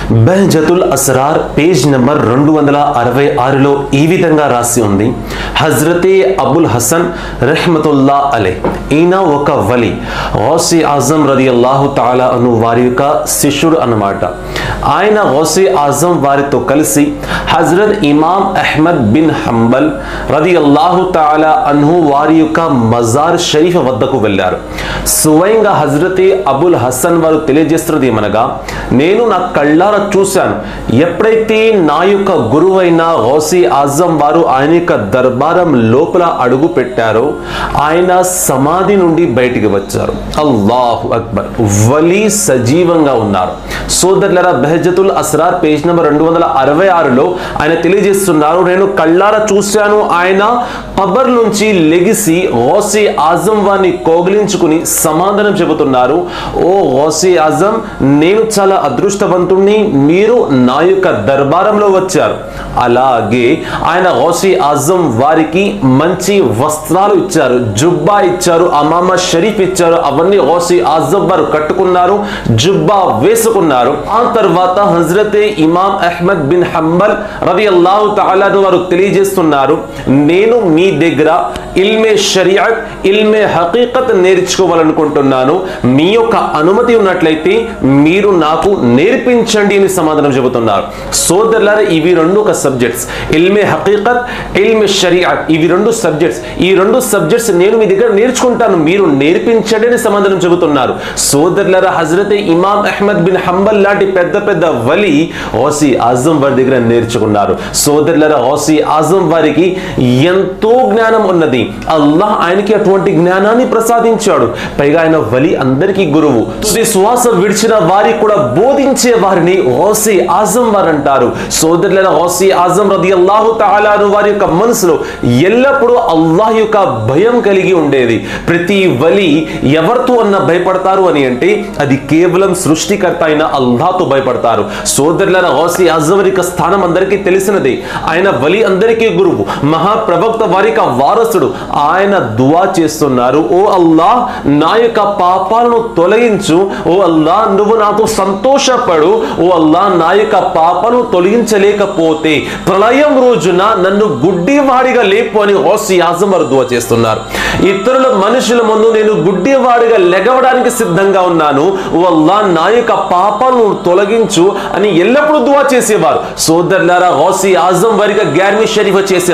బహజతుల్ Asrar page number 266లో ఈ విధంగా రాసి ఉంది. హజ్రతే అబుల్ హసన్ రహ్మతుల్లా అలైహ్ ఈయన ఒక వలి, గౌసి ఆజం రదియల్లాహు తఆలా అను వారి యొక్క శిష్యుడు అన్నమాట. ఆయన గౌసి ఆజం వారితో కలిసి హజరత్ ఇమాం అహ్మద్ బిన్ హంబల్ రదియల్లాహు తఆలా అన్హు వారి యొక్క మజార్ షరీఫ్ వద్దకు వెళ్ళారు. స్వయంగా హజరతే అబుల్ హసన్ వారు తెలియజేస్తున్నది ఏమనగా, నేను నా కళ్ళారా చూశాను, ఎప్పుడైతే నా యొక్క గురువైన గౌసి ఆజం వారు ఆయన యొక్క దర్బారం లోపల అడుగు పెట్టారో ఆయన సమాధి నుండి బయటికి వచ్చారు. అల్లాహు అక్బర్, వలి సజీవంగా ఉన్నారు. సోదరులారా, బహజతుల్ అస్రార్ పేజ్ నంబర్ 266లో ఆయన తెలియజేస్తున్నారు, నేను కళ్ళారా చూశాను, ఆయన ఖబర్ నుంచి లెగిసి గౌసి ఆజం వారిని కోగిలించుకుని సమాధానం చెబుతున్నారు, ఓ గౌసి ఆజం, నేను చాలా అదృష్టవంతుణ్ణి, మీరు నా యొక్క దర్బారంలో వచ్చారు. అలాగే ఆయన గౌసి ఆజం వారికి మంచి వస్త్రాలు ఇచ్చారు, జుబ్బా ఇచ్చారు, అమామా షరీఫ్ ఇచ్చారు. అవన్నీ గౌసి ఆజం వారు కట్టుకున్నారు, జుబ్బా వేసుకున్నారు. ఆ తర్వాత హజరతే ఇమాం అహ్మద్ బిన్ హంబల్ రదియల్లాహు తఆలా వారు తెలియజేస్తున్నారు, నేను మీ దగ్గర ఇల్మే షరియత్, ఇల్మే హకీకత్ నేర్చుకోవాలనుకుంటున్నాను, మీ యొక్క అనుమతి ఉన్నట్లయితే మీరు నాకు నేర్పించండి అని సమాధానం చెబుతున్నారు. సోదరులారా, ఇవి రెండు ఒక సబ్జెక్ట్స్, ఇల్మే హకీకత్, ఇల్మే షరియత్, ఇవి రెండు సబ్జెక్ట్స్. ఈ రెండు సబ్జెక్ట్స్ నేను మీ దగ్గర నేర్చుకుంటాను, మీరు నేర్పించండి అని సమాధానం చెబుతున్నారు. సోదరులారా, హజరతే ఇమాం అహ్మద్ బిన్ హంబల్ లాంటి పెద్ద పెద్ద వలి గౌసి ఆజం వారి దగ్గర నేర్చుకున్నారు. సోదరులారా, గౌసి ఆజం వారికి ఎంతో జ్ఞానం ఉన్నది. అల్లాహ్ ఆయనకి అటువంటి జ్ఞానాన్ని ప్రసాదించాడు. పైగా ఆయన వలి అందరికీ గురువు. శ్వాస విడిచిన వారికి కూడా బోధించే వారిని గౌసి ఆజం వారు అంటారు. సోదరులారా, గౌసి ఆజం రదియల్లాహు తఆలా వారి యొక్క మనసులో ఎల్లప్పుడూ అల్లాహ్ యొక్క భయం కలిగి ఉండేది. ప్రతి వలి ఎవరితో అన్న భయపడతారు అని అంటే అది కేవలం సృష్టికర్త అయిన అల్లాహ్తో భయపడతారు. సోదరులారా, గౌసి ఆజం వారి యొక్క స్థానం అందరికీ తెలిసినది. ఆయన వలి అందరికీ గురువు, మహాప్రవక్త వారి యొక్క వారసుడు. ఆయన దువా చేస్తున్నారు, ఓ అల్లాహ్, నా యొక్క పాపాలను తొలగించు, ఓ అల్లాహ్, నువ్వు నాతో సంతోషపడు, ఓ అల్లాహ్, నా యొక్క పాపాలను తొలగించలేకపోతే ప్రళయం రోజున నన్ను గుడ్డివాడిగా లేపు అని గౌసి ఆజం వారు దువా చేస్తున్నారు. ఇతరుల మనుషుల ముందు నేను గుడ్డివాడిగా లెగవడానికి సిద్ధంగా ఉన్నాను, ఓ అల్లాహ్, నా యొక్క పాపాలను తొలగించు అని ఎల్లప్పుడూ దువా చేసేవారు. సోదరులారా, గౌసి ఆజం వారిగా గ్యార్మి షరీఫ్ చేసే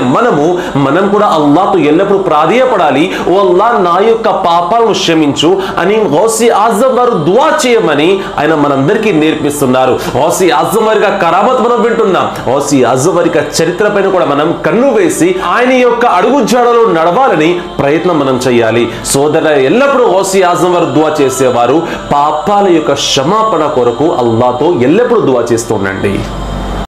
మనం కూడా అల్లాహ్తో ఎల్లప్పుడూ ప్రాధేయపడాలి, ఓ అల్లాహ్, నా యొక్క పాపాలను క్షమించు అని గౌసి ఆజం వారు దువా చేయమని ఆయన మనందరికీ నేర్పిస్తున్నారు. గౌసి ఆజం వారిగా కరామత్ మనం వింటున్నాం. గౌసి ఆజం వారి చరిత్ర పైన కూడా మనం కన్ను వేసి ఆయన యొక్క అడుగు జాడలో నడవాలని ప్రయత్నం మనం చేయాలి. సోదర, ఎల్లప్పుడూ గౌసి ఆజం వారు దువా చేసేవారు. పాపాల యొక్క క్షమాపణ కొరకు అల్లాహ్తో ఎల్లప్పుడూ దువా చేస్తుండండి.